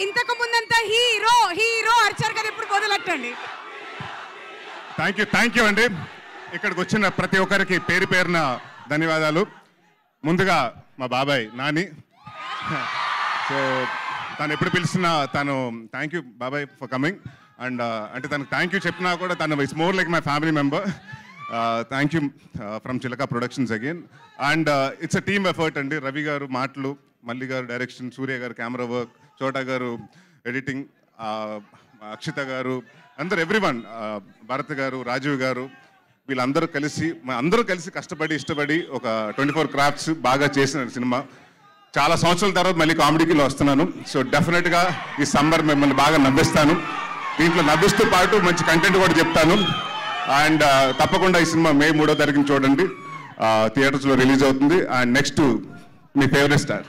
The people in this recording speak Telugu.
ఇంతకు ముందంతా హీరో హీరో అర్చారు కదా, ఇప్పుడు మొదలెట్టండి. థ్యాంక్ యూ అండి. ఇక్కడికి వచ్చిన ప్రతి ఒక్కరికి పేరు పేరున ధన్యవాదాలు. ముందుగా మా బాబాయ్ నాని. సో తను ఎప్పుడు పిలిచినా తను థ్యాంక్ యూ బాబాయ్ ఫర్ కమింగ్. అండ్ అంటే తనకు థ్యాంక్ యూ చెప్పినా కూడా తను it's more like my family member. Thank you from Chilaka productions again. And it's a team effort అండి. రవి గారు మాటలు, మల్లి గారు డైరెక్షన్, సూర్య గారు కెమెరా వర్క్, చోటా గారు ఎడిటింగ్, అక్షిత గారు, అందరు ఎవ్రీవన్, భరత్ గారు, రాజీవ్ గారు, వీళ్ళందరూ కలిసి కష్టపడి ఇష్టపడి ఒక 24 క్రాఫ్ట్స్ బాగా చేసిన సినిమా. చాలా సంవత్సరాల తర్వాత మళ్ళీ కామెడీకి వస్తున్నాను. సో డెఫినెట్గా ఈ సమ్మర్ మిమ్మల్ని బాగా నవ్విస్తాను. దీంట్లో నవ్విస్తూ పాటు మంచి కంటెంట్ కూడా చెప్తాను. అండ్ తప్పకుండా ఈ సినిమా మే 3వ తారీఖున చూడండి, థియేటర్స్లో రిలీజ్ అవుతుంది. And next me favourite star